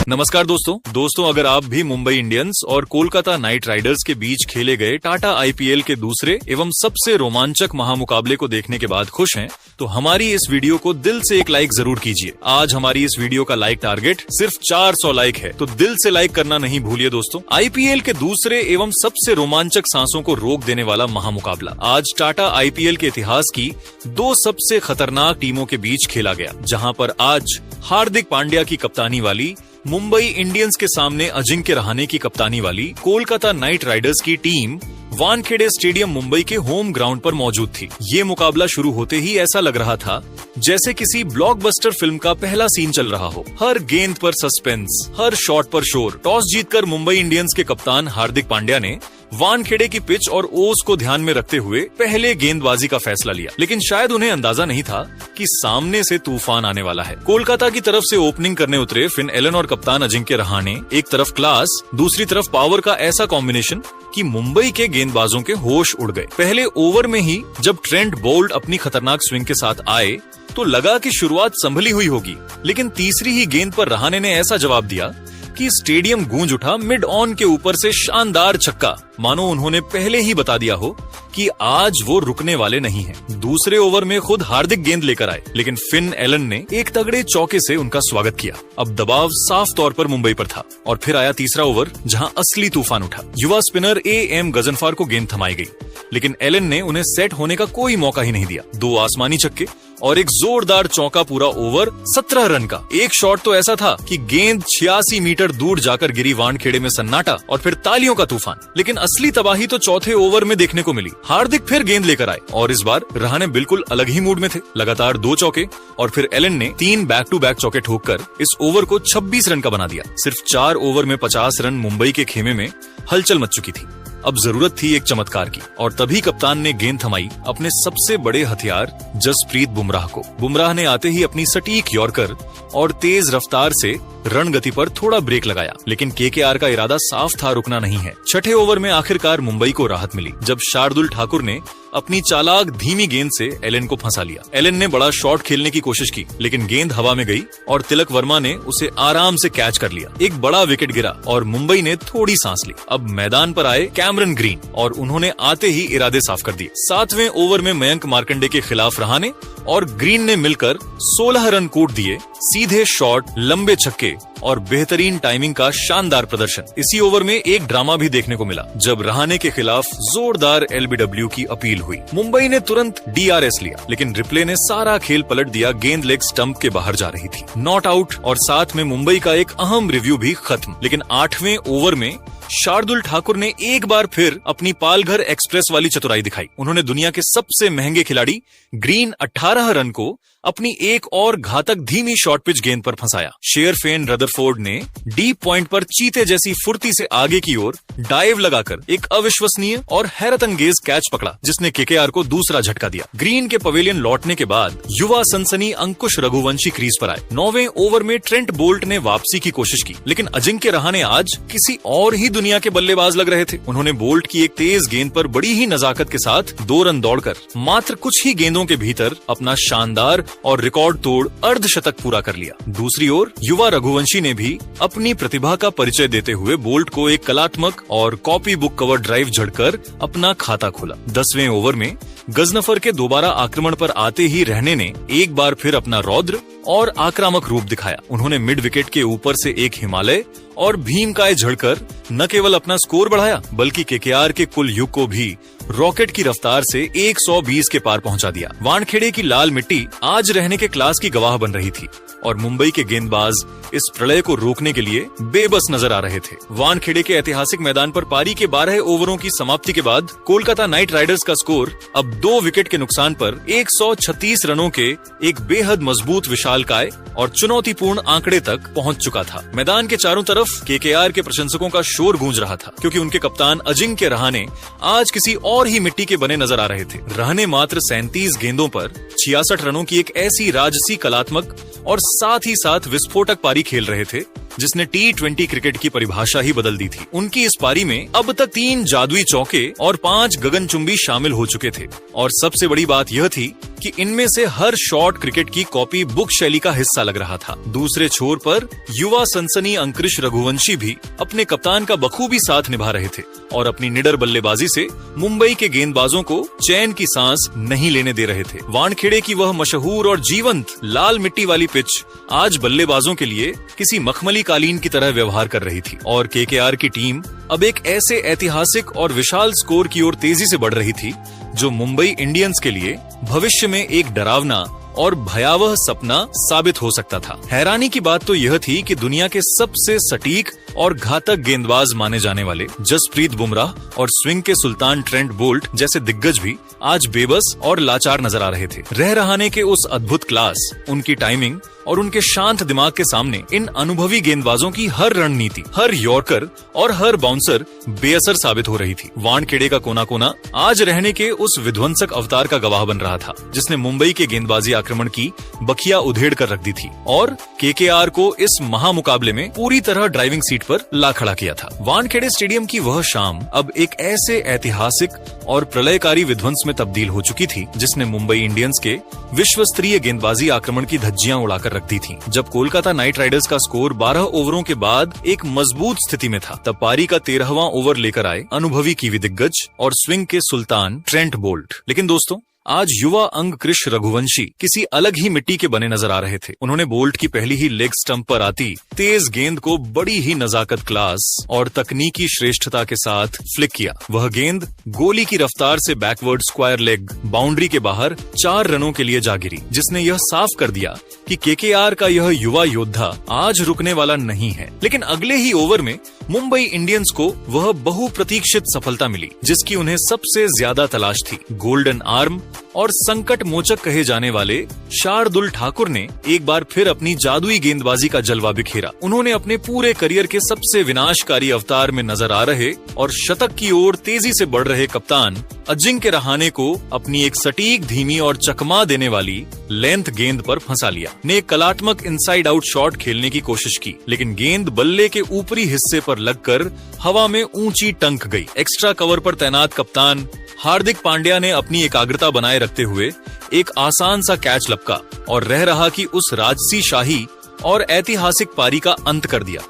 नमस्कार दोस्तों अगर आप भी मुंबई इंडियंस और कोलकाता नाइट राइडर्स के बीच खेले गए टाटा आईपीएल के दूसरे एवं सबसे रोमांचक महामुकाबले को देखने के बाद खुश हैं, तो हमारी इस वीडियो को दिल से एक लाइक जरूर कीजिए। आज हमारी इस वीडियो का लाइक टारगेट सिर्फ 400 लाइक है, तो दिल से लाइक करना नहीं भूलिए दोस्तों। आईपीएल के दूसरे एवं सबसे रोमांचक सांसों को रोक देने वाला महामुकाबला आज टाटा आईपीएल के इतिहास की दो सबसे खतरनाक टीमों के बीच खेला गया, जहां पर आज हार्दिक पांड्या की कप्तानी वाली मुंबई इंडियंस के सामने अजिंक्य रहाणे की कप्तानी वाली कोलकाता नाइट राइडर्स की टीम वानखेड़े स्टेडियम मुंबई के होम ग्राउंड पर मौजूद थी। ये मुकाबला शुरू होते ही ऐसा लग रहा था जैसे किसी ब्लॉकबस्टर फिल्म का पहला सीन चल रहा हो। हर गेंद पर सस्पेंस, हर शॉट पर शोर। टॉस जीतकर मुंबई इंडियंस के कप्तान हार्दिक पांड्या ने वानखेड़े की पिच और ओस को ध्यान में रखते हुए पहले गेंदबाजी का फैसला लिया, लेकिन शायद उन्हें अंदाजा नहीं था कि सामने से तूफान आने वाला है। कोलकाता की तरफ से ओपनिंग करने उतरे फिन एलन और कप्तान अजिंक्य रहाणे, एक तरफ क्लास, दूसरी तरफ पावर का ऐसा कॉम्बिनेशन कि मुंबई के गेंदबाजों के होश उड़ गए। पहले ओवर में ही जब ट्रेंट बोल्ट अपनी खतरनाक स्विंग के साथ आए तो लगा कि शुरुआत संभली हुई होगी, लेकिन तीसरी ही गेंद पर रहाणे ने ऐसा जवाब दिया कि स्टेडियम गूंज उठा। मिड ऑन के ऊपर से शानदार छक्का, मानो उन्होंने पहले ही बता दिया हो कि आज वो रुकने वाले नहीं हैं। दूसरे ओवर में खुद हार्दिक गेंद लेकर आए, लेकिन फिन एलन ने एक तगड़े चौके से उनका स्वागत किया। अब दबाव साफ तौर पर मुंबई पर था और फिर आया तीसरा ओवर, जहां असली तूफान उठा। युवा स्पिनर एएम गजनफर को गेंद थमाई गई, लेकिन एलन ने उन्हें सेट होने का कोई मौका ही नहीं दिया। दो आसमानी छक्के और एक जोरदार चौका, पूरा ओवर 17 रन का। एक शॉट तो ऐसा था कि गेंद 86 मीटर दूर जाकर गिरी। वानखेड़े में सन्नाटा और फिर तालियों का तूफान। लेकिन असली तबाही तो चौथे ओवर में देखने को मिली। हार्दिक फिर गेंद लेकर आए और इस बार रहाणे बिल्कुल अलग ही मूड में थे। लगातार 2 चौके और फिर एलन ने 3 बैक टू बैक चौके ठोककर इस ओवर को 26 रन का बना दिया। सिर्फ 4 ओवर में 50 रन। मुंबई के खेमे में हलचल मच चुकी थी। अब जरूरत थी एक चमत्कार की, और तभी कप्तान ने गेंद थमाई अपने सबसे बड़े हथियार जसप्रीत बुमराह को। बुमराह ने आते ही अपनी सटीक यॉर्कर और तेज रफ्तार से रन गति पर थोड़ा ब्रेक लगाया, लेकिन केकेआर का इरादा साफ था, रुकना नहीं है। छठे ओवर में आखिरकार मुंबई को राहत मिली जब शार्दुल ठाकुर ने अपनी चालाक धीमी गेंद से एलन को फंसा लिया। एलन ने बड़ा शॉट खेलने की कोशिश की, लेकिन गेंद हवा में गई और तिलक वर्मा ने उसे आराम से कैच कर लिया। एक बड़ा विकेट गिरा और मुंबई ने थोड़ी सांस ली। अब मैदान पर आए कैमरन ग्रीन और उन्होंने आते ही इरादे साफ कर दिए। 7वें ओवर में मयंक मार्कंडे के खिलाफ रहाणे और ग्रीन ने मिलकर 16 रन कूट दिए। सीधे शॉट, लंबे छक्के और बेहतरीन टाइमिंग का शानदार प्रदर्शन। इसी ओवर में एक ड्रामा भी देखने को मिला जब रहाणे के खिलाफ जोरदार एलबीडब्ल्यू की अपील हुई। मुंबई ने तुरंत डीआरएस लिया, लेकिन रिप्ले ने सारा खेल पलट दिया। गेंद लेग स्टंप के बाहर जा रही थी, नॉट आउट, और साथ में मुंबई का एक अहम रिव्यू भी खत्म। लेकिन 8वें ओवर में शार्दुल ठाकुर ने एक बार फिर अपनी पालघर एक्सप्रेस वाली चतुराई दिखाई। उन्होंने दुनिया के सबसे महंगे खिलाड़ी ग्रीन 18 रन को अपनी एक और घातक धीमी शॉर्ट पिच गेंद पर फंसाया। शेरफेन रदरफोर्ड ने डीप पॉइंट पर चीते जैसी फुर्ती से आगे की ओर डाइव लगाकर एक अविश्वसनीय और हैरतअंगेज कैच पकड़ा, जिसने केकेआर को दूसरा झटका दिया। ग्रीन के पवेलियन लौटने के बाद युवा सनसनी अंकुश रघुवंशी क्रीज पर आए। 9वें ओवर में ट्रेंट बोल्ट ने वापसी की कोशिश की, लेकिन अजिंक्य रहाणे आज किसी और ही दुनिया के बल्लेबाज लग रहे थे। उन्होंने बोल्ट की एक तेज गेंद पर बड़ी ही नजाकत के साथ 2 रन दौड़कर मात्र कुछ ही गेंदों के भीतर अपना शानदार और रिकॉर्ड तोड़ अर्धशतक पूरा कर लिया। दूसरी ओर युवा रघुवंशी ने भी अपनी प्रतिभा का परिचय देते हुए बोल्ट को एक कलात्मक और कॉपी बुक कवर ड्राइव झड़कर अपना खाता खोला। 10वें ओवर में गजनफर के दोबारा आक्रमण पर आते ही रहाणे ने एक बार फिर अपना रौद्र और आक्रामक रूप दिखाया। उन्होंने मिड विकेट के ऊपर से एक हिमालय और भीमकाय झड़कर न केवल अपना स्कोर बढ़ाया, बल्कि केकेआर के कुल युग को भी रॉकेट की रफ्तार से 120 के पार पहुंचा दिया। वानखेड़े की लाल मिट्टी आज रहने के क्लास की गवाह बन रही थी और मुंबई के गेंदबाज इस प्रलय को रोकने के लिए बेबस नजर आ रहे थे। वानखेड़े के ऐतिहासिक मैदान पर पारी के 12 ओवरों की समाप्ति के बाद कोलकाता नाइट राइडर्स का स्कोर अब 2 विकेट के नुकसान पर 136 रनों के एक बेहद मजबूत विशालकाय और चुनौतीपूर्ण आंकड़े तक पहुंच चुका था। मैदान के चारों तरफ केकेआर के प्रशंसकों का शोर गूंज रहा था, क्योंकि उनके कप्तान अजिंक्य रहाणे आज किसी और ही मिट्टी के बने नजर आ रहे थे। रहाणे मात्र 37 गेंदों पर 66 रनों की एक ऐसी राजसी, कलात्मक और साथ ही साथ विस्फोटक पारी खेल रहे थे जिसने T20 क्रिकेट की परिभाषा ही बदल दी थी। उनकी इस पारी में अब तक 3 जादुई चौके और 5 गगनचुंबी शामिल हो चुके थे और सबसे बड़ी बात यह थी कि इनमें से हर शॉट क्रिकेट की कॉपी बुक शैली का हिस्सा लग रहा था। दूसरे छोर पर युवा सनसनी अंकुरिश रघुवंशी भी अपने कप्तान का बखूबी साथ निभा रहे थे और अपनी निडर बल्लेबाजी से मुंबई के गेंदबाजों को चैन की सांस नहीं लेने दे रहे थे। वानखेड़े की वह मशहूर और जीवंत लाल मिट्टी वाली पिच आज बल्लेबाजों के लिए किसी मखमली कालीन की तरह व्यवहार कर रही थी और केकेआर की टीम अब एक ऐसे ऐतिहासिक और विशाल स्कोर की ओर तेजी से बढ़ रही थी जो मुंबई इंडियंस के लिए भविष्य में एक डरावना और भयावह सपना साबित हो सकता था। हैरानी की बात तो यह थी कि दुनिया के सबसे सटीक और घातक गेंदबाज माने जाने वाले जसप्रीत बुमराह और स्विंग के सुल्तान ट्रेंट बोल्ट जैसे दिग्गज भी आज बेबस और लाचार नजर आ रहे थे। रह रहाने के उस अद्भुत क्लास, उनकी टाइमिंग और उनके शांत दिमाग के सामने इन अनुभवी गेंदबाजों की हर रणनीति, हर यॉर्कर और हर बाउंसर बेअसर साबित हो रही थी। वानखेड़े का कोना कोना आज रहने के उस विध्वंसक अवतार का गवाह बन रहा था जिसने मुंबई के गेंदबाजी आक्रमण की बखिया उधेड़ कर रख दी थी और केकेआर को इस महामुकाबले में पूरी तरह ड्राइविंग सीट पर ला खड़ा किया था। वानखेड़े स्टेडियम की वह शाम अब एक ऐसे ऐतिहासिक और प्रलयकारी विध्वंस में तब्दील हो चुकी थी जिसने मुंबई इंडियंस के विश्व स्तरीय गेंदबाजी आक्रमण की धज्जियां उड़ाकर रख दी थी। जब कोलकाता नाइट राइडर्स का स्कोर 12 ओवरों के बाद एक मजबूत स्थिति में था, तब पारी का 13वां ओवर लेकर आए अनुभवी कीवी दिग्गज और स्विंग के सुल्तान ट्रेंट बोल्ट। लेकिन दोस्तों, आज युवा अंकुरिश रघुवंशी किसी अलग ही मिट्टी के बने नजर आ रहे थे। उन्होंने बोल्ट की पहली ही लेग स्टंप पर आती तेज गेंद को बड़ी ही नजाकत, क्लास और तकनीकी श्रेष्ठता के साथ फ्लिक किया। वह गेंद गोली की रफ्तार से बैकवर्ड स्क्वायर लेग बाउंड्री के बाहर 4 रनों के लिए जा गिरी, जिसने यह साफ कर दिया कि केकेआर का यह युवा योद्धा आज रुकने वाला नहीं है। लेकिन अगले ही ओवर में मुंबई इंडियंस को वह बहुप्रतीक्षित सफलता मिली जिसकी उन्हें सबसे ज्यादा तलाश थी। गोल्डन आर्म और संकट मोचक कहे जाने वाले शार्दुल ठाकुर ने एक बार फिर अपनी जादुई गेंदबाजी का जलवा बिखेरा। उन्होंने अपने पूरे करियर के सबसे विनाशकारी अवतार में नजर आ रहे और शतक की ओर तेजी से बढ़ रहे कप्तान अजिंक्य रहाणे को अपनी एक सटीक, धीमी और चकमा देने वाली लेंथ गेंद पर फंसा लिया। ने एक कलात्मक इनसाइड आउट शॉट खेलने की कोशिश की, लेकिन गेंद बल्ले के ऊपरी हिस्से पर लगकर हवा में ऊंची टंक गई। एक्स्ट्रा कवर पर तैनात कप्तान हार्दिक पांड्या ने अपनी एकाग्रता बनाए रखते हुए एक आसान सा कैच लपका और रह रहा कि उस राजसी शाही और ऐतिहासिक पारी का अंत कर दिया।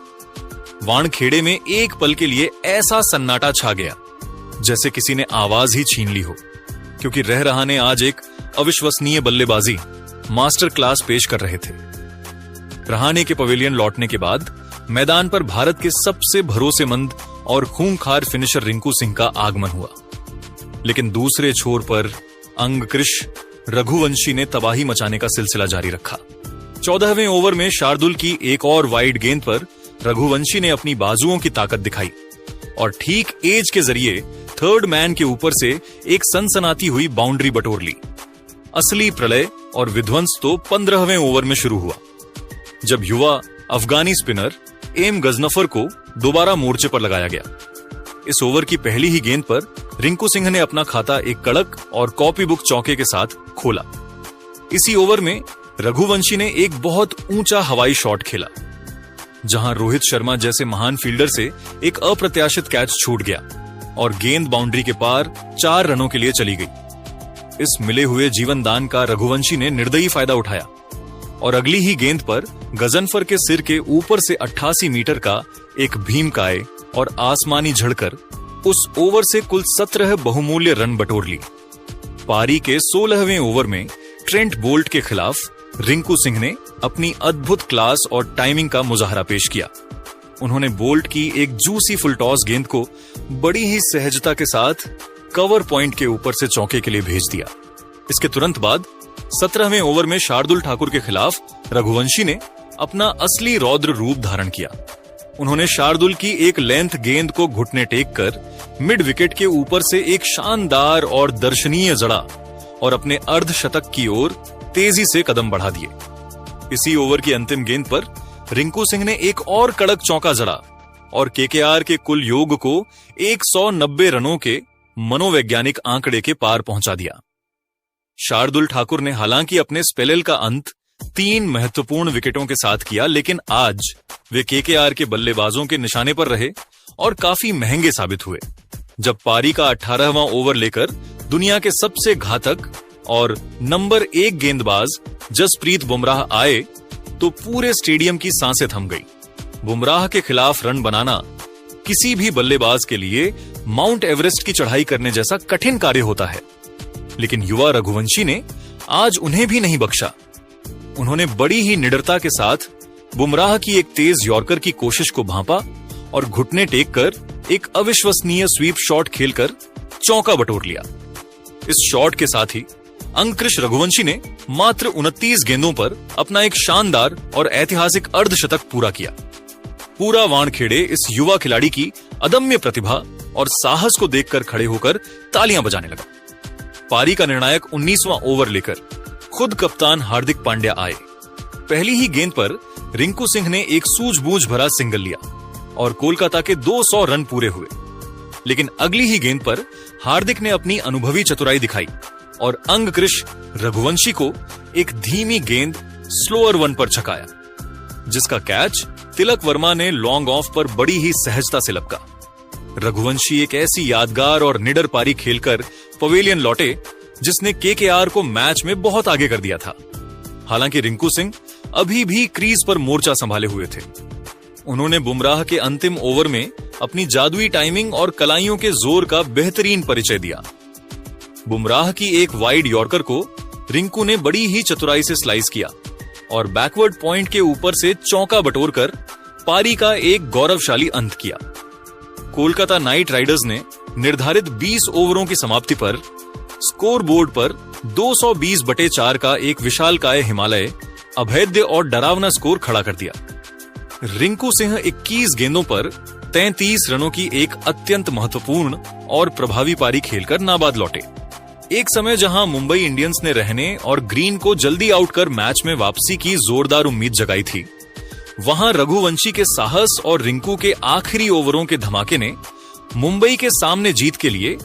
वानखेड़े में एक पल के लिए ऐसा सन्नाटा छा गया जैसे किसी ने आवाज ही छीन ली हो, क्योंकि रह रहाणे आज एक अविश्वसनीय बल्लेबाजी मास्टर क्लास पेश कर रहे थे। रहाणे के पवेलियन लौटने के बाद मैदान पर भारत के सबसे भरोसेमंद और खूंखार फिनिशर रिंकू सिंह का आगमन हुआ, लेकिन दूसरे छोर पर अंकुरिश रघुवंशी ने तबाही मचाने का सिलसिला जारी रखा। 14वें ओवर में शार्दुल की एक और वाइड गेंद पर रघुवंशी ने अपनी बाजुओं की ताकत दिखाई और ठीक एज के जरिए थर्ड मैन के ऊपर से एक सनसनाती हुई बाउंड्री बटोर ली। असली प्रलय और विध्वंस तो 15वें ओवर में शुरू हुआ, जब युवा अफगानी स्पिनर एम गजनफर को दोबारा मोर्चे पर लगाया गया। इस ओवर की पहली ही गेंद पर रिंकू सिंह ने अपना खाता एक कड़क और कॉपी बुक चौके के साथ खोला। इसी ओवर में रघुवंशी ने एक बहुत ऊंचा हवाई शॉट खेला, जहां रोहित शर्मा जैसे महान फील्डर से एक अप्रत्याशित कैच छूट गया और गेंद बाउंड्री के पार 4 रनों के लिए चली गई। इस मिले हुए जीवन दान का रघुवंशी ने निर्दयी फायदा उठाया और अगली ही गेंद पर गजनफर के सिर के ऊपर से 88 मीटर का एक भीमकाय और आसमानी झड़कर उस ओवर से कुल 17 बहुमूल्य रन बटोर ली। पारी के 16वें ओवर में ट्रेंट बोल्ट के खिलाफ रिंकू सिंह ने अपनी अद्भुत क्लास और टाइमिंग का मुजाहरा पेश किया। उन्होंने बोल्ट की एक जूसी फुल टॉस गेंद को बड़ी ही सहजता के साथ कवर पॉइंट के ऊपर से चौके के लिए भेज दिया। इसके तुरंत बाद 17वें ओवर में शार्दुल ठाकुर के खिलाफ रघुवंशी ने अपना असली रौद्र रूप धारण किया। उन्होंने शार्दुल की एक लेंथ गेंद को घुटने टेक कर मिड विकेट के ऊपर से एक शानदार और दर्शनीय जड़ा और अपने अर्धशतक की ओर तेजी से कदम बढ़ा दिए। इसी ओवर की अंतिम गेंद पर रिंकू सिंह ने एक और कड़क चौका जड़ा और केकेआर के कुल योग को 190 रनों के मनोवैज्ञानिक आंकड़े के पार पहुंचा दिया। शार्दुल ठाकुर ने हालांकि अपने स्पेल का अंत 3 महत्वपूर्ण विकेटों के साथ किया, लेकिन आज वे केकेआर के बल्लेबाजों के निशाने पर रहे और काफी महंगे साबित हुए। जब पारी का 18वां ओवर लेकर दुनिया के सबसे घातक और नंबर 1 गेंदबाज जसप्रीत बुमराह आए तो पूरे स्टेडियम की सांसें थम गई। बुमराह के खिलाफ रन बनाना किसी भी बल्लेबाज के लिए माउंट एवरेस्ट की चढ़ाई करने जैसा कठिन कार्य होता है, लेकिन युवा रघुवंशी ने आज उन्हें भी नहीं बख्शा। उन्होंने बड़ी ही निडरता के साथ बुमराह की एक तेज यॉर्कर की कोशिश को भांपा और घुटने टेक कर एक अविश्वसनीय स्वीप शॉट खेलकर चौका बटोर लिया। इस शॉट के साथ ही अंकुश रघुवंशी ने मात्र 29 गेंदों पर अपना एक शानदार और ऐतिहासिक अर्धशतक पूरा किया। पूरा वानखेड़े इस युवा खिलाड़ी की अदम्य प्रतिभा और साहस को देखकर खड़े होकर तालियां बजाने लगा। पारी का निर्णायक 19वां ओवर लेकर खुद कप्तान हार्दिक पांड्या आए। पहली ही गेंद पर रिंकू सिंह ने एक सूझबूझ भरा सिंगल लिया और कोलकाता के 200 रन पूरे हुए। लेकिन अगली ही गेंद पर हार्दिक ने अपनी अनुभवी चतुराई दिखाई और अंकुश रघुवंशी को एक धीमी गेंद स्लोअर वन पर छकाया, जिसका कैच तिलक वर्मा ने लॉन्ग ऑफ पर बड़ी ही सहजता से लपका। रघुवंशी एक ऐसी यादगार और निडर पारी खेलकर पवेलियन लौटे जिसने केकेआर को मैच में बहुत आगे कर दिया था। हालांकि रिंकू सिंह अभी भी क्रीज पर मोर्चा संभाले हुए थे। उन्होंने बुमराह के अंतिम ओवर में अपनी जादुई टाइमिंग और कलाइयों के जोर का बेहतरीन परिचय दिया। बुमराह की एक वाइड यॉर्कर को रिंकू ने बड़ी ही चतुराई से स्लाइस किया और बैकवर्ड पॉइंट के ऊपर से चौका बटोरकर पारी का एक गौरवशाली अंत किया। कोलकाता नाइट राइडर्स ने निर्धारित 20 ओवरों की समाप्ति पर स्कोर बोर्ड पर 220/4 का एक विशालकाय हिमालय अभेद्य और डरावना स्कोर खड़ा कर दिया। रिंकू सिंह 21 गेंदों पर 33 रनों की एक अत्यंत महत्वपूर्ण और प्रभावी पारी खेलकर नाबाद लौटे। एक समय जहां मुंबई इंडियंस ने रहने और ग्रीन को जल्दी आउट कर मैच में वापसी की जोरदार उम्मीद जगाई थी, वहां रघुवंशी के साहस और रिंकू के आखिरी ओवरों के धमाके ने मुंबई के सामने जीत के लिए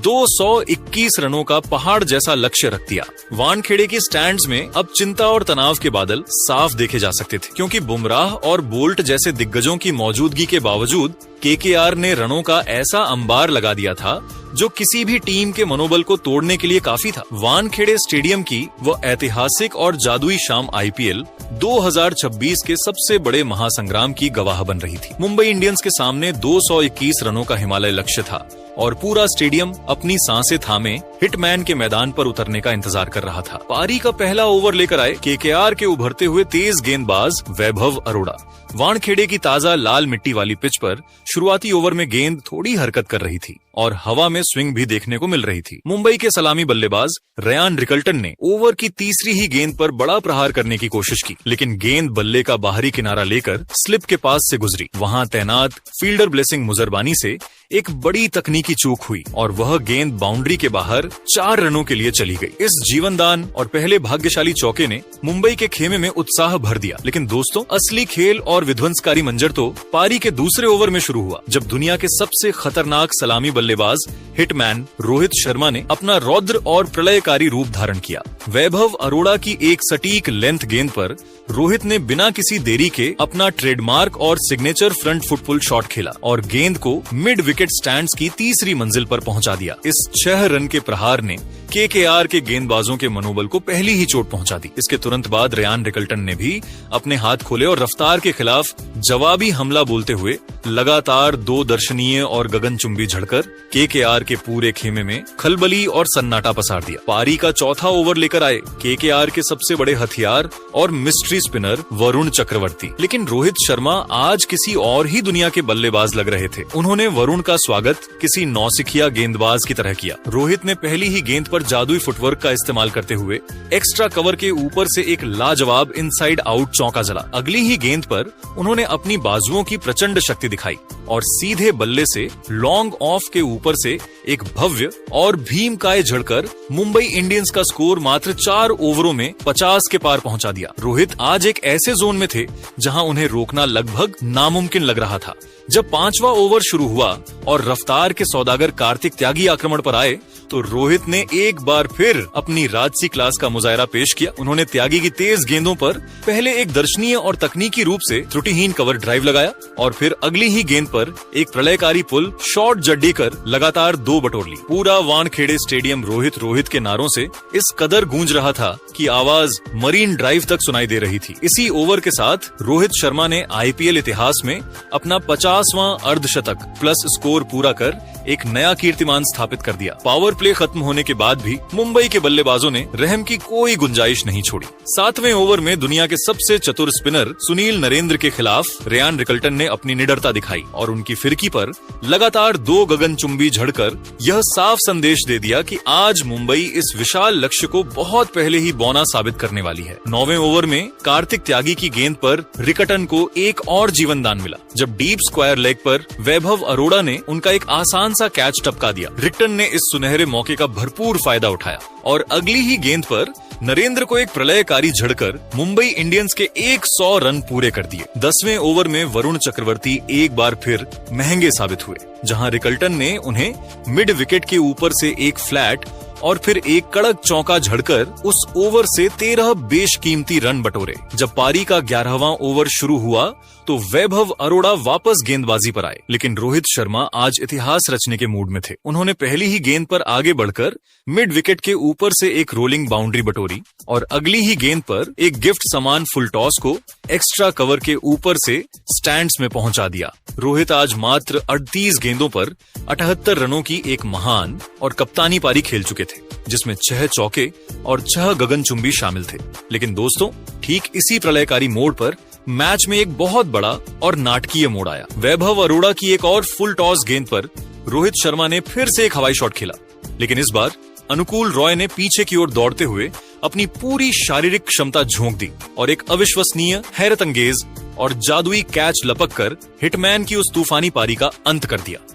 221 रनों का पहाड़ जैसा लक्ष्य रख दिया। वानखेड़े के स्टैंड्स में अब चिंता और तनाव के बादल साफ देखे जा सकते थे, क्योंकि बुमराह और बोल्ट जैसे दिग्गजों की मौजूदगी के बावजूद केकेआर ने रनों का ऐसा अंबार लगा दिया था जो किसी भी टीम के मनोबल को तोड़ने के लिए काफी था। वानखेड़े स्टेडियम की वो ऐतिहासिक और जादुई शाम आईपीएल 2026 के सबसे बड़े महासंग्राम की गवाह बन रही थी। मुंबई इंडियंस के सामने 221 रनों का हिमालय लक्ष्य था और पूरा स्टेडियम अपनी सांसें थामे हिटमैन के मैदान पर उतरने का इंतजार कर रहा था। पारी का पहला ओवर लेकर आए केकेआर के उभरते हुए तेज गेंदबाज वैभव अरोड़ा। वानखेड़े की ताजा लाल मिट्टी वाली पिच पर शुरुआती ओवर में गेंद थोड़ी हरकत कर रही थी और हवा में स्विंग भी देखने को मिल रही थी। मुंबई के सलामी बल्लेबाज रयान रिकल्टन ने ओवर की तीसरी ही गेंद पर बड़ा प्रहार करने की कोशिश की, लेकिन गेंद बल्ले का बाहरी किनारा लेकर स्लिप के पास से गुजरी। वहां तैनात फील्डर ब्लेसिंग मुजरबानी से एक बड़ी तकनीकी चूक हुई और वह गेंद बाउंड्री के बाहर 4 रनों के लिए चली गई। इस जीवनदान और पहले भाग्यशाली चौके ने मुंबई के खेमे में उत्साह भर दिया। लेकिन दोस्तों, असली खेल और विध्वंसकारी मंजर तो पारी के दूसरे ओवर में शुरू हुआ, जब दुनिया के सबसे खतरनाक सलामी बल्लेबाज हिटमैन रोहित शर्मा ने अपना रौद्र और प्रलयकारी रूप धारण किया। वैभव अरोड़ा की एक सटीक लेंथ गेंद पर रोहित ने बिना किसी देरी के अपना ट्रेडमार्क और signature front foot pull shot खेला और गेंद को मिड विकेट स्टैंड्स की तीसरी मंजिल पर पहुंचा दिया। इस 6 रन के प्रहार ने केकेआर के गेंदबाजों के मनोबल को पहली ही चोट पहुंचा दी। इसके तुरंत बाद रयान रिकल्टन ने भी अपने हाथ खोले और रफ्तार के खिलाफ जवाबी हमला बोलते हुए लगातार 2 दर्शनीय और गगनचुंबी झड़कर केकेआर के पूरे खेमे में खलबली और सन्नाटा पसार दिया। पारी का चौथा ओवर लेकर आए केकेआर के सबसे बड़े हथियार और मिस्ट्री स्पिनर वरुण चक्रवर्ती। लेकिन रोहित शर्मा आज किसी और ही दुनिया के बल्लेबाज लग रहे थे। उन्होंने वरुण का स्वागत किसी नौसिखिया गेंदबाज की तरह किया। रोहित ने पहली ही गेंद पर जादुई फुटवर्क का इस्तेमाल करते हुए एक्स्ट्रा कवर के ऊपर से एक लाजवाब इनसाइड आउट चौका जला। अगली ही गेंद पर उन्होंने अपनी बाजुओं की प्रचंड शक्ति दिखाई और सीधे बल्ले से लॉन्ग ऑफ के ऊपर से एक भव्य और भीमकाय झड़कर मुंबई इंडियंस का स्कोर मात्र 4 ओवरों में 50 के पार पहुंचा दिया। रोहित आज एक ऐसे जोन में थे जहां उन्हें रोकना लगभग नामुमकिन लग रहा था। जब 5वां ओवर शुरू हुआ और रफ्तार के सौदागर कार्तिक त्यागी आक्रमण पर आए तो रोहित ने एक बार फिर अपनी राजसी क्लास का मुजाहरा पेश किया। उन्होंने त्यागी की तेज गेंदों पर पहले एक दर्शनीय और तकनीकी रूप से त्रुटिहीन कवर ड्राइव लगाया और फिर अगली ही गेंद पर एक प्रलयकारी पुल शॉट जड्डी कर लगातार 2 बटोर ली। पूरा वानखेड़े स्टेडियम रोहित रोहित के नारों से इस कदर गूंज रहा था कि आवाज मरीन ड्राइव तक सुनाई दे रही थी। इसी ओवर के साथ रोहित शर्मा ने आईपीएल इतिहास में अपना 50वां अर्धशतक प्लस स्कोर पूरा कर एक नया कीर्तिमान स्थापित कर दिया। पावर प्ले खत्म होने के बाद भी मुंबई के बल्लेबाजों ने रहम की कोई गुंजाइश नहीं छोड़ी। 7वें ओवर में दुनिया के सबसे चतुर स्पिनर सुनील नरेंद्र के खिलाफ रेयान रिकल्टन ने अपनी निडरता दिखाई और उनकी फिरकी पर लगातार 2 गगनचुंबी झड़कर यह साफ संदेश दे दिया कि आज मुंबई इस विशाल लक्ष्य को बहुत पहले ही बौना साबित करने वाली है। 9वें ओवर में कार्तिक त्यागी की गेंद पर रिकल्टन को एक और जीवन दान मिला जब डीप स्क्वायर लेग पर वैभव अरोड़ा ने उनका एक आसान सा कैच टपका दिया। रिकल्टन ने इस सुनहरे मौके का भरपूर फायदा उठाया और अगली ही गेंद पर नरेंद्र को एक प्रलयकारी झड़कर मुंबई इंडियंस के 100 रन पूरे कर दिए। 10वें ओवर में वरुण चक्रवर्ती एक बार फिर महंगे साबित हुए, जहां रिकल्टन ने उन्हें मिड विकेट के ऊपर से एक फ्लैट और फिर एक कड़क चौका झड़कर उस ओवर से 13 बेशकीमती रन बटोरे। जब पारी का 11वां ओवर शुरू हुआ तो वैभव अरोड़ा वापस गेंदबाजी पर आए, लेकिन रोहित शर्मा आज इतिहास रचने के मूड में थे। उन्होंने पहली ही गेंद पर आगे बढ़कर मिड विकेट के ऊपर से एक रोलिंग बाउंड्री बटोरी और अगली ही गेंद पर एक गिफ्ट समान फुल टॉस को एक्स्ट्रा कवर के ऊपर से स्टैंड्स में पहुंचा दिया। रोहित आज मात्र 38 गेंदों पर 78 रनों की एक महान और कप्तानी पारी खेल चुके थे, जिसमें 6 चौके और 6 गगनचुंबी शामिल थे। लेकिन दोस्तों, ठीक इसी प्रलयकारी मोड़ पर मैच में एक बहुत बड़ा और नाटकीय मोड़ आया। वैभव अरोड़ा की एक और फुल टॉस गेंद पर रोहित शर्मा ने फिर से एक हवाई शॉट खेला, लेकिन इस बार अनुकूल रॉय ने पीछे की ओर दौड़ते हुए अपनी पूरी शारीरिक क्षमता झोंक दी और एक अविश्वसनीय, हैरतअंगेज और जादुई कैच लपक कर हिटमैन की उस तूफानी पारी का अंत कर दिया।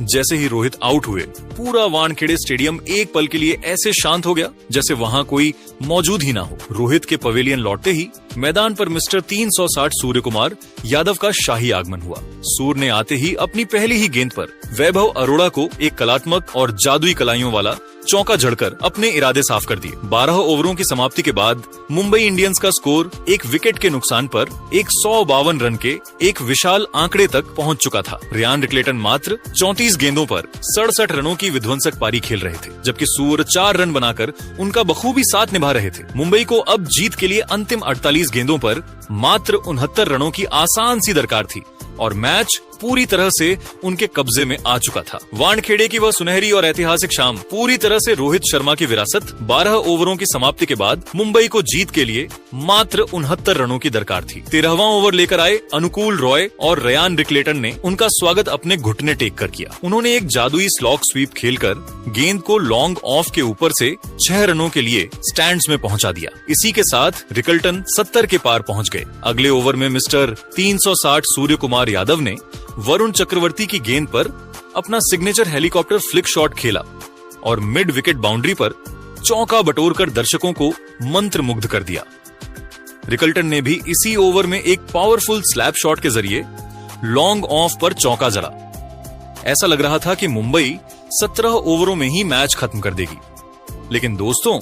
जैसे ही रोहित आउट हुए, पूरा वानखेड़े स्टेडियम एक पल के लिए ऐसे शांत हो गया जैसे वहां कोई मौजूद ही ना हो। रोहित के पवेलियन लौटते ही मैदान पर मिस्टर 360 सूर्य कुमार यादव का शाही आगमन हुआ। सूर्य ने आते ही अपनी पहली ही गेंद पर वैभव अरोड़ा को एक कलात्मक और जादुई कलाइयों वाला चौका जड़कर अपने इरादे साफ कर दिए। 12 ओवरों की समाप्ति के बाद मुंबई इंडियंस का स्कोर एक विकेट के नुकसान पर 152 रन के एक विशाल आंकड़े तक पहुंच चुका था। रेयान रिकल्टन मात्र 34 गेंदों पर 67 रनों की विध्वंसक पारी खेल रहे थे, जबकि सूर्य 4 रन बनाकर उनका बखूबी साथ निभा रहे थे। मुंबई को अब जीत के लिए अंतिम 48 गेंदों पर मात्र 69 रनों की आसान सी दरकार थी और मैच पूरी तरह से उनके कब्जे में आ चुका था। वानखेड़े की वह सुनहरी और ऐतिहासिक शाम पूरी तरह से रोहित शर्मा की विरासत। 12 ओवरों की समाप्ति के बाद मुंबई को जीत के लिए मात्र 69 रनों की दरकार थी। 13वां ओवर लेकर आए अनुकूल रॉय और रेयान रिकल्टन ने उनका स्वागत अपने घुटने टेक कर किया। उन्होंने एक जादुई स्लॉग स्वीप खेलकर गेंद को लॉन्ग ऑफ के ऊपर से 6 रनों के लिए स्टैंड्स में पहुंचा दिया। इसी के साथ रिकल्टन 70 के पार पहुंच गए। अगले ओवर में मिस्टर 360 सूर्य कुमार यादव ने वरुण चक्रवर्ती की गेंद पर अपना सिग्नेचर हेलीकॉप्टर फ्लिक शॉट खेला और मिड विकेट बाउंड्री पर चौका बटोरकर दर्शकों को मंत्रमुग्ध कर दिया। रिकल्टन ने भी इसी ओवर में एक पावरफुल स्लैप शॉट के जरिए लॉन्ग ऑफ पर चौका जड़ा। ऐसा लग रहा था कि मुंबई 17 ओवरों में ही मैच खत्म कर देगी, लेकिन दोस्तों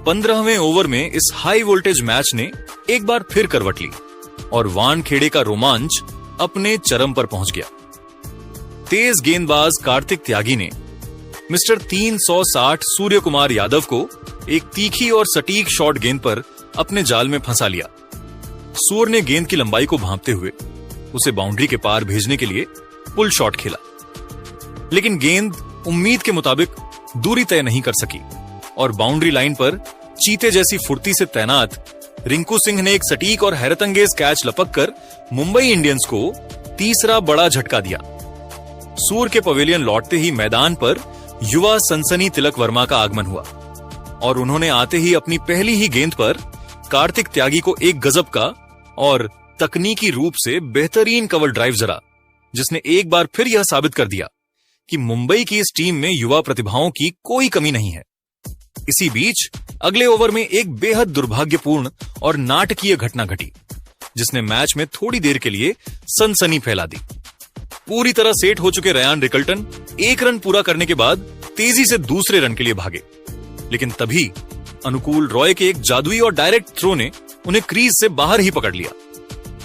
15वें ओवर में इस हाई वोल्टेज मैच ने एक बार फिर करवट ली और वानखेड़े का रोमांच अपने चरम पर पहुंच गया। तेज गेंदबाज कार्तिक त्यागी ने मिस्टर 360 सूर्य कुमार यादव को एक तीखी और सटीक शॉट गेंद पर अपने जाल में फंसा लिया। सूर्य ने गेंद की लंबाई को भांपते हुए उसे बाउंड्री के पार भेजने के लिए पुल शॉट खेला, लेकिन गेंद उम्मीद के मुताबिक दूरी तय नहीं कर सकी और बाउंड्री लाइन पर चीते जैसी फुर्ती से तैनात रिंकू सिंह ने एक सटीक और हैरतअंगेज कैच लपककर मुंबई इंडियंस को तीसरा बड़ा झटका दिया। सूर्य के पवेलियन लौटते ही मैदान पर युवा सनसनी तिलक वर्मा का आगमन हुआ और उन्होंने आते ही अपनी पहली ही गेंद पर कार्तिक त्यागी को एक गजब का और तकनीकी रूप से बेहतरीन कवर ड्राइव जरा, जिसने एक बार फिर यह साबित कर दिया कि मुंबई की इस टीम में युवा प्रतिभाओं की कोई कमी नहीं है। इसी बीच अगले ओवर में एक बेहद दुर्भाग्यपूर्ण और नाटकीय घटना घटी, जिसने मैच में थोड़ी देर के लिए सनसनी फैला दी। पूरी तरह सेट हो चुके रेयान रिकल्टन 1 रन पूरा करने के बाद तेजी से दूसरे रन के लिए भागे, लेकिन तभी अनुकूल रॉय के एक जादुई और डायरेक्ट थ्रो ने उन्हें क्रीज से बाहर ही पकड़ लिया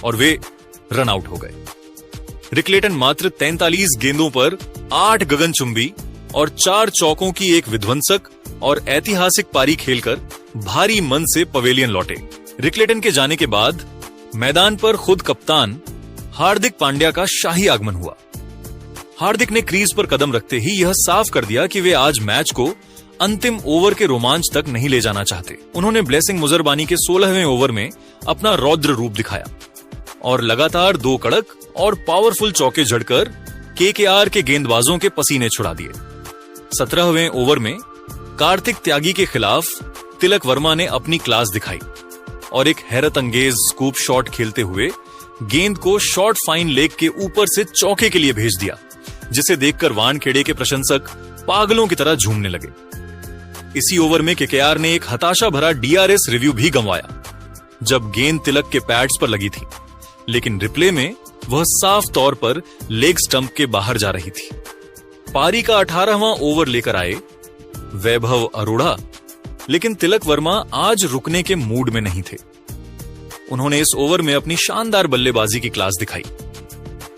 और वे रन आउट हो गए। रिक लेटन मात्र 43 गेंदों पर 8 गगनचुंबी और 4 चौकों की एक विध्वंसक और ऐतिहासिक पारी खेलकर भारी मन से पवेलियन लौटे। रिक लेटन के जाने के बाद मैदान पर खुद कप्तान हार्दिक पांड्या का शाही आगमन हुआ। हार्दिक ने क्रीज पर कदम रखते ही यह साफ कर दिया कि वे आज मैच को अंतिम ओवर के रोमांच तक नहीं ले जाना चाहते। उन्होंने ब्लेसिंग मुजरबानी के 16वें ओवर में अपना रौद्र रूप दिखाया और लगातार 2 कड़क और पावरफुल चौके जड़कर केकेआर के गेंदबाजों के पसीने छुड़ा दिए। 17वें ओवर में कार्तिक त्यागी के खिलाफ तिलक वर्मा ने अपनी क्लास दिखाई और एक हैरत अंगेज स्कूप शॉट खेलते हुए गेंद को शॉर्ट फाइन लेग के ऊपर से चौके के लिए भेज दिया, जिसे देखकर वानखेड़े के प्रशंसक पागलों की तरह झूमने लगे। इसी ओवर में केकेआर ने एक हताशा भरा डीआरएस रिव्यू भी गंवाया जब गेंद तिलक के पैड्स पर लगी थी, लेकिन रिप्ले में वह साफ तौर पर लेग स्टंप के बाहर जा रही थी। पारी का 18वां ओवर लेकर आए वैभव अरोड़ा, लेकिन तिलक वर्मा आज रुकने के मूड में नहीं थे। उन्होंने इस ओवर में अपनी शानदार बल्लेबाजी की क्लास दिखाई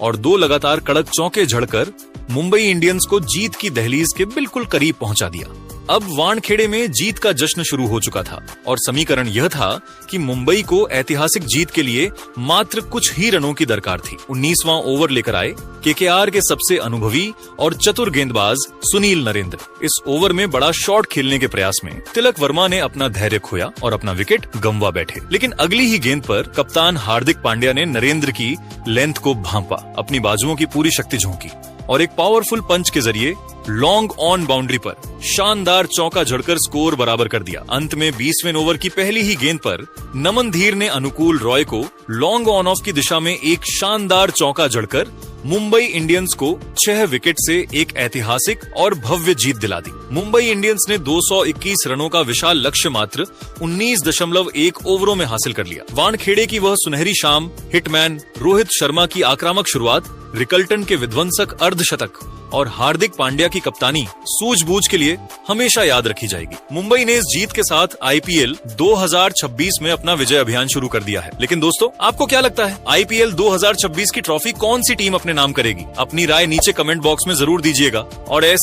और 2 लगातार कड़क चौके झड़कर मुंबई इंडियंस को जीत की दहलीज के बिल्कुल करीब पहुंचा दिया। अब वानखेड़े में जीत का जश्न शुरू हो चुका था और समीकरण यह था कि मुंबई को ऐतिहासिक जीत के लिए मात्र कुछ ही रनों की दरकार थी। 19वां ओवर लेकर आए केकेआर के सबसे अनुभवी और चतुर गेंदबाज सुनील नरेंद्र। इस ओवर में बड़ा शॉट खेलने के प्रयास में तिलक वर्मा ने अपना धैर्य खोया और अपना विकेट गंवा बैठे, लेकिन अगली ही गेंद पर कप्तान हार्दिक पांड्या ने नरेंद्र की लेंथ को भांपा, अपनी बाजुओं की पूरी शक्ति झोंकी और एक पावरफुल पंच के जरिए लॉन्ग ऑन बाउंड्री पर शानदार चौका जड़कर स्कोर बराबर कर दिया। अंत में 20वें ओवर की पहली ही गेंद पर नमन धीर ने अनुकूल रॉय को लॉन्ग ऑन ऑफ की दिशा में एक शानदार चौका जड़कर मुंबई इंडियंस को 6 विकेट से एक ऐतिहासिक और भव्य जीत दिला दी। मुंबई इंडियंस ने 221 रनों का विशाल लक्ष्य मात्र 19.1 ओवरों में हासिल कर लिया। वानखेड़े की वह सुनहरी शाम, हिटमैन रोहित शर्मा की आक्रामक शुरुआत, रिकल्टन के विध्वंसक अर्धशतक और हार्दिक पांड्या की कप्तानी सूझबूझ के लिए हमेशा याद रखी जाएगी। मुंबई ने इस जीत के साथ आईपीएल 2026 में अपना विजय अभियान शुरू कर दिया है। लेकिन दोस्तों, आपको क्या लगता है आईपीएल 2026 की ट्रॉफी कौन सी टीम अपने नाम करेगी? अपनी राय नीचे कमेंट बॉक्स में जरूर दीजिएगा और ऐसे